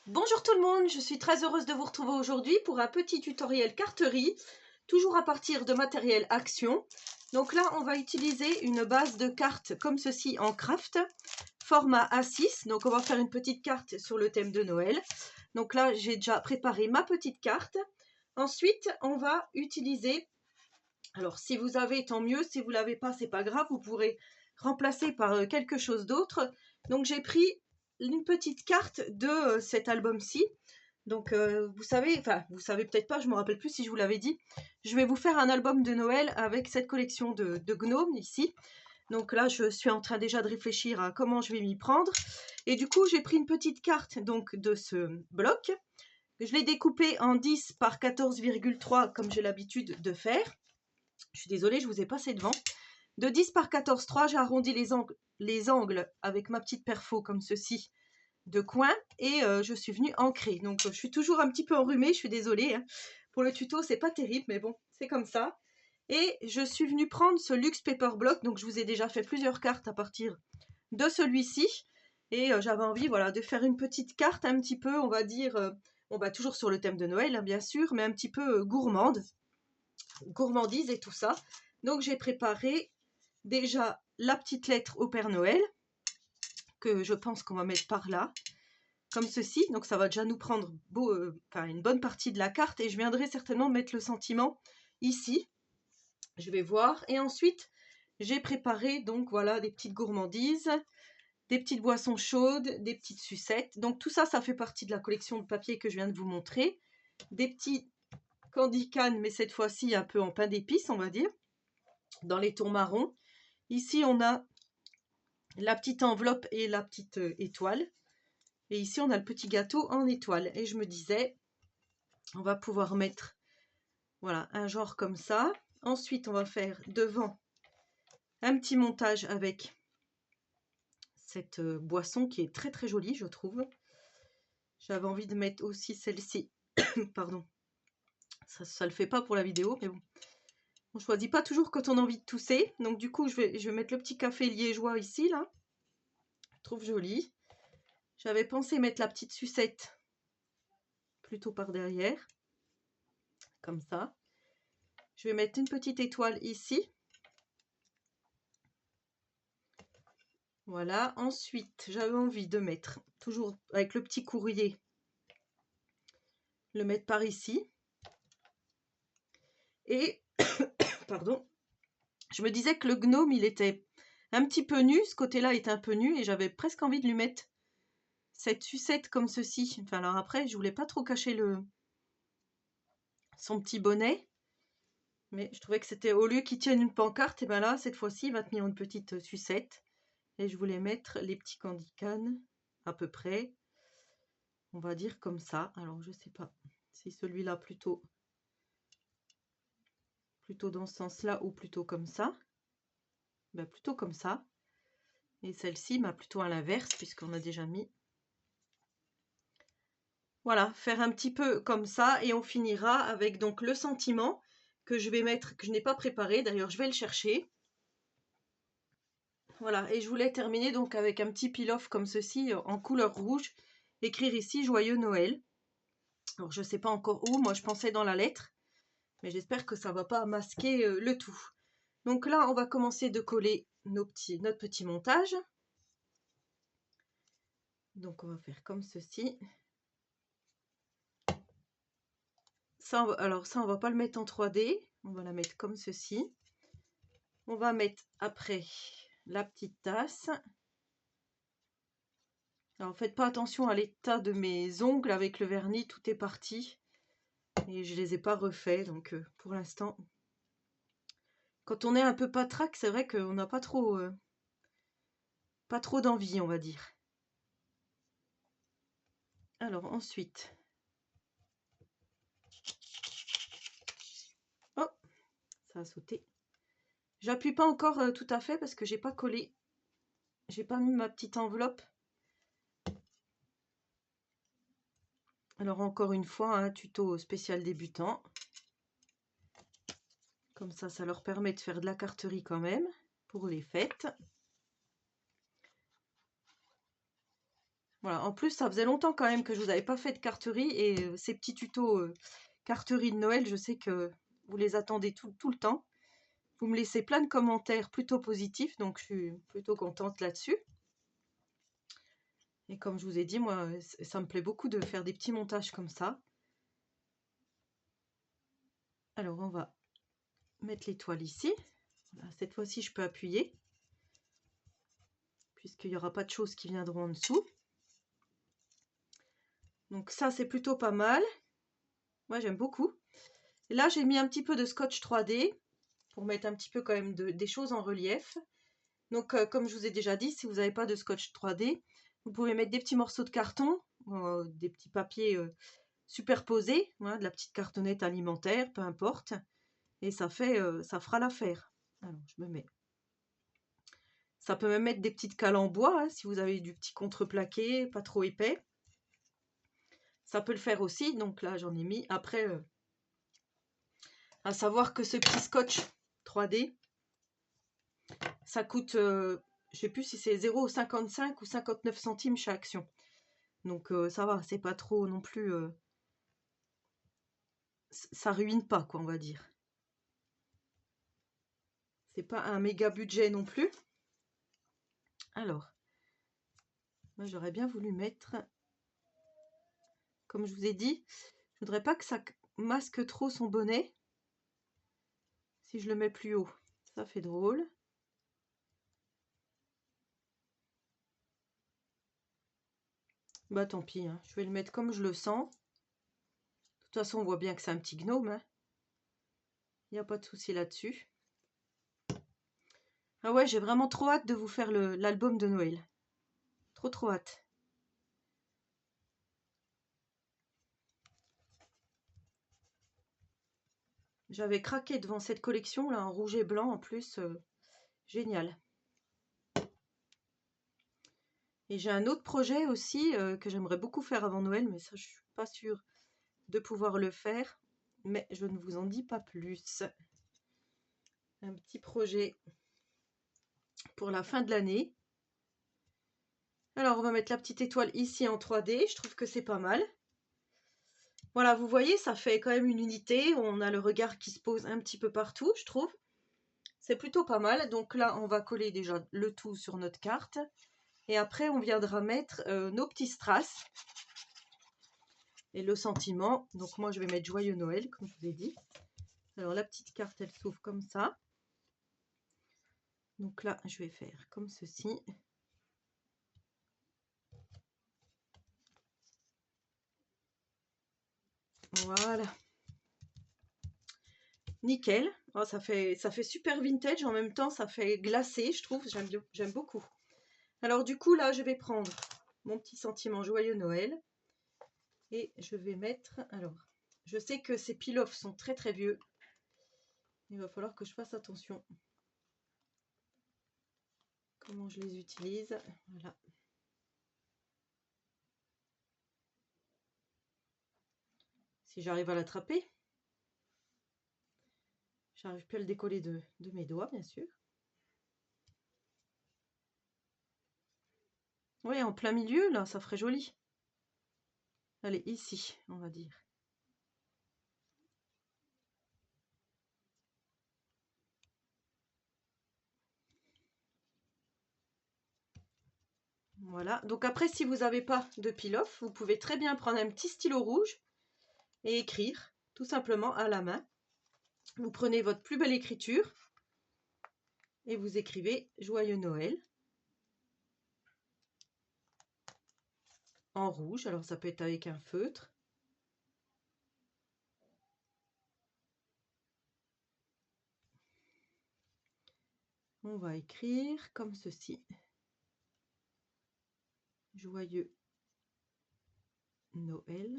Bonjour tout le monde, je suis très heureuse de vous retrouver aujourd'hui pour un petit tutoriel carterie, toujours à partir de matériel Action. Donc là, on va utiliser une base de cartes comme ceci en craft, format A6. Donc on va faire une petite carte sur le thème de Noël. Donc là, j'ai déjà préparé ma petite carte. Ensuite, on va utiliser, alors si vous avez, tant mieux, si vous ne l'avez pas, c'est pas grave, vous pourrez remplacer par quelque chose d'autre. Donc j'ai pris une petite carte de cet album-ci. Donc vous savez peut-être pas, je me rappelle plus si je vous l'avais dit. Je vais vous faire un album de Noël avec cette collection de gnomes ici. Donc là, je suis en train déjà de réfléchir à comment je vais m'y prendre. Et du coup, j'ai pris une petite carte donc de ce bloc. Je l'ai découpée en 10 par 14,3 comme j'ai l'habitude de faire. Je suis désolée, je vous ai passé devant. De 10 par 14,3, j'ai arrondi les angles avec ma petite perfo comme ceci de coin et je suis venue ancrer. Donc je suis toujours un petit peu enrhumée, je suis désolée. Hein. Pour le tuto, c'est pas terrible, mais bon, c'est comme ça. Et je suis venue prendre ce Luxe Paper Block. Donc je vous ai déjà fait plusieurs cartes à partir de celui-ci. Et j'avais envie voilà, de faire une petite carte un petit peu, on va dire, on va toujours sur le thème de Noël, hein, bien sûr, mais un petit peu gourmandise et tout ça. Donc j'ai préparé déjà la petite lettre au Père Noël, que je pense qu'on va mettre par là, comme ceci. Donc ça va déjà nous prendre une bonne partie de la carte et je viendrai certainement mettre le sentiment ici. Je vais voir. Et ensuite, j'ai préparé donc voilà des petites gourmandises, des petites boissons chaudes, des petites sucettes. Donc tout ça, ça fait partie de la collection de papier que je viens de vous montrer. Des petits candy can, mais cette fois-ci un peu en pain d'épices, on va dire, dans les tons marrons. Ici, on a la petite enveloppe et la petite étoile. Et ici, on a le petit gâteau en étoile. Et je me disais, on va pouvoir mettre voilà un genre comme ça. Ensuite, on va faire devant un petit montage avec cette boisson qui est très très jolie, je trouve. J'avais envie de mettre aussi celle-ci. Pardon. Ça le fait pas pour la vidéo, mais bon. On choisit pas toujours quand on a envie de tousser. Donc du coup, je vais mettre le petit café liégeois ici, là. Je trouve joli. J'avais pensé mettre la petite sucette plutôt par derrière. Comme ça. Je vais mettre une petite étoile ici. Voilà. Ensuite, j'avais envie de mettre, toujours avec le petit courrier, le mettre par ici. Et, pardon, je me disais que le gnome, il était un petit peu nu. Ce côté-là était un peu nu et j'avais presque envie de lui mettre cette sucette comme ceci. Enfin, alors après, je voulais pas trop cacher son petit bonnet. Mais je trouvais que c'était, au lieu qu'il tienne une pancarte, et bien là, cette fois-ci, il va tenir une petite sucette. Et je voulais mettre les petits candy can, à peu près. On va dire comme ça. Alors, je sais pas si celui-là plutôt dans ce sens-là ou plutôt comme ça. Ben, plutôt comme ça. Et celle-ci, bah, plutôt à l'inverse, puisqu'on a déjà mis. Voilà, faire un petit peu comme ça. Et on finira avec donc le sentiment que je vais mettre, que je n'ai pas préparé. D'ailleurs, je vais le chercher. Voilà, et je voulais terminer donc avec un petit peel-off comme ceci, en couleur rouge. Écrire ici « Joyeux Noël ». Alors, je ne sais pas encore où. Moi, je pensais dans la lettre. Mais j'espère que ça ne va pas masquer le tout. Donc là, on va commencer de coller notre petit montage. Donc, on va faire comme ceci. Ça, alors ça, on va pas le mettre en 3D. On va la mettre comme ceci. On va mettre après la petite tasse. Alors, faites pas attention à l'état de mes ongles avec le vernis. Tout est parti. Et je les ai pas refaits. Donc, pour l'instant, quand on est un peu patraque, c'est vrai qu'on n'a pas trop d'envie, on va dire. Alors, ensuite... Oh, ça a sauté. J'appuie pas encore tout à fait parce que j'ai pas collé. J'ai pas mis ma petite enveloppe. Alors encore une fois, un tuto spécial débutant. Comme ça leur permet de faire de la carterie quand même pour les fêtes. Voilà, en plus, ça faisait longtemps quand même que je vous avais pas fait de carterie et ces petits tutos carterie de Noël, je sais que vous les attendez tout le temps. Vous me laissez plein de commentaires plutôt positifs, donc je suis plutôt contente là-dessus. Et comme je vous ai dit, moi, ça me plaît beaucoup de faire des petits montages comme ça. Alors, on va mettre l'étoile ici. Voilà, cette fois-ci, je peux appuyer, puisqu'il n'y aura pas de choses qui viendront en dessous. Donc ça, c'est plutôt pas mal. Moi, j'aime beaucoup. Et là, j'ai mis un petit peu de scotch 3D pour mettre un petit peu quand même des choses en relief. Donc, comme je vous ai déjà dit, si vous n'avez pas de scotch 3D, vous pouvez mettre des petits morceaux de carton, des petits papiers superposés, hein, de la petite cartonnette alimentaire, peu importe. Et ça fera l'affaire. Alors, je me mets. Ça peut même mettre des petites cales en bois, hein, si vous avez du petit contreplaqué, pas trop épais. Ça peut le faire aussi, donc là j'en ai mis. Après, à savoir que ce petit scotch 3D, ça coûte, je sais plus si c'est 0,55 ou 59 centimes chaque action. Donc ça va, c'est pas trop non plus, ça ruine pas quoi, on va dire. C'est pas un méga budget non plus. Alors, moi j'aurais bien voulu mettre, comme je vous ai dit, je voudrais pas que ça masque trop son bonnet. Si je le mets plus haut, ça fait drôle. Bah tant pis, hein. Je vais le mettre comme je le sens. De toute façon, on voit bien que c'est un petit gnome, hein. Il n'y a pas de souci là-dessus. Ah ouais, j'ai vraiment trop hâte de vous faire l'album de Noël. Trop hâte. J'avais craqué devant cette collection là en rouge et blanc en plus. Génial. Et j'ai un autre projet aussi que j'aimerais beaucoup faire avant Noël, mais ça je suis pas sûre de pouvoir le faire. Mais je ne vous en dis pas plus. Un petit projet pour la fin de l'année. Alors on va mettre la petite étoile ici en 3D. Je trouve que c'est pas mal. Voilà, vous voyez, ça fait quand même une unité. On a le regard qui se pose un petit peu partout, je trouve. C'est plutôt pas mal. Donc là, on va coller déjà le tout sur notre carte. Et après, on viendra mettre nos petits strass. Et le sentiment. Donc moi, je vais mettre Joyeux Noël, comme je vous ai dit. Alors la petite carte, elle s'ouvre comme ça. Donc là, je vais faire comme ceci. Voilà. Nickel. Oh, ça fait super vintage. En même temps, ça fait glacé, je trouve. J'aime beaucoup. Alors du coup, là, je vais prendre mon petit sentiment Joyeux Noël. Et je vais mettre... Alors, je sais que ces peel-off sont très vieux. Il va falloir que je fasse attention. Comment je les utilise. Voilà. Si j'arrive à l'attraper. J'arrive plus à le décoller de mes doigts, bien sûr. Oui, en plein milieu, là, ça ferait joli. Allez, ici, on va dire. Voilà. Donc après, si vous n'avez pas de peel-off, vous pouvez très bien prendre un petit stylo rouge et écrire, tout simplement à la main. Vous prenez votre plus belle écriture et vous écrivez Joyeux Noël en rouge. Alors ça peut être avec un feutre. On va écrire comme ceci. Joyeux Noël.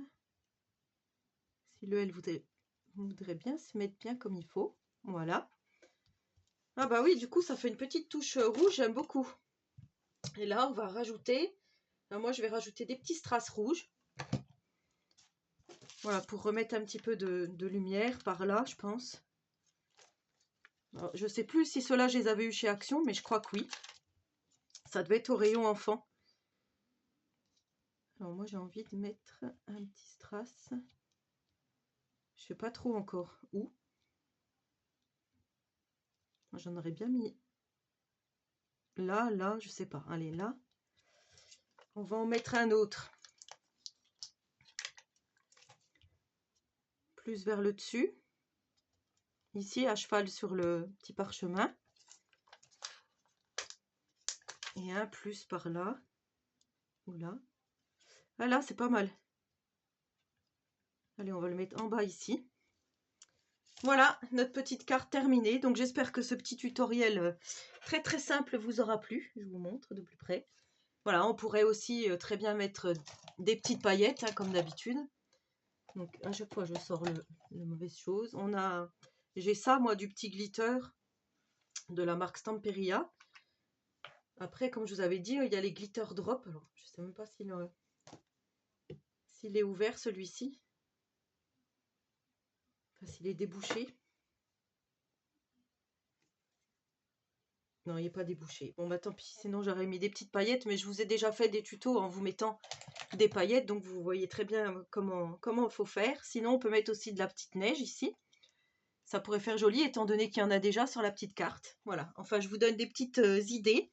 Si le L voudrait bien se mettre bien comme il faut. Voilà. Ah bah oui, du coup, ça fait une petite touche rouge, j'aime beaucoup. Et là, on va rajouter... moi, je vais rajouter des petits strass rouges. Voilà, pour remettre un petit peu de lumière par là, je pense. Alors, je sais plus si ceux-là, je les avais eu chez Action, mais je crois que oui. Ça devait être au rayon enfant. Alors moi j'ai envie de mettre un petit strass. Je sais pas trop encore où. J'en aurais bien mis là, je sais pas. Allez, là. On va en mettre un autre. Plus vers le dessus. Ici, à cheval sur le petit parchemin. Et un plus par là. Ou là. Ah là, c'est pas mal. Allez, on va le mettre en bas ici. Voilà, notre petite carte terminée. Donc j'espère que ce petit tutoriel très simple vous aura plu. Je vous montre de plus près. Voilà, on pourrait aussi très bien mettre des petites paillettes, hein, comme d'habitude. Donc à chaque fois je sors la mauvaise chose. J'ai ça, moi, du petit glitter de la marque Stamperia. Après, comme je vous avais dit, il y a les glitter drop. Alors, je sais même pas s'il est ouvert, celui-ci. Enfin, s'il est débouché. Non, il n'est pas débouché. Bon, bah tant pis, sinon j'aurais mis des petites paillettes, mais je vous ai déjà fait des tutos en vous mettant des paillettes, donc vous voyez très bien comment il faut faire. Sinon, on peut mettre aussi de la petite neige ici. Ça pourrait faire joli, étant donné qu'il y en a déjà sur la petite carte. Voilà, enfin, je vous donne des petites idées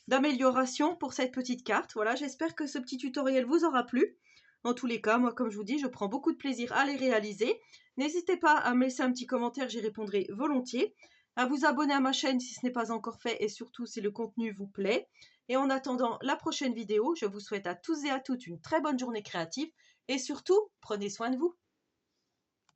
d'amélioration pour cette petite carte. Voilà, j'espère que ce petit tutoriel vous aura plu. En tous les cas, moi, comme je vous dis, je prends beaucoup de plaisir à les réaliser. N'hésitez pas à me laisser un petit commentaire, j'y répondrai volontiers. À vous abonner à ma chaîne si ce n'est pas encore fait et surtout si le contenu vous plaît. Et en attendant la prochaine vidéo, je vous souhaite à tous et à toutes une très bonne journée créative et surtout, prenez soin de vous.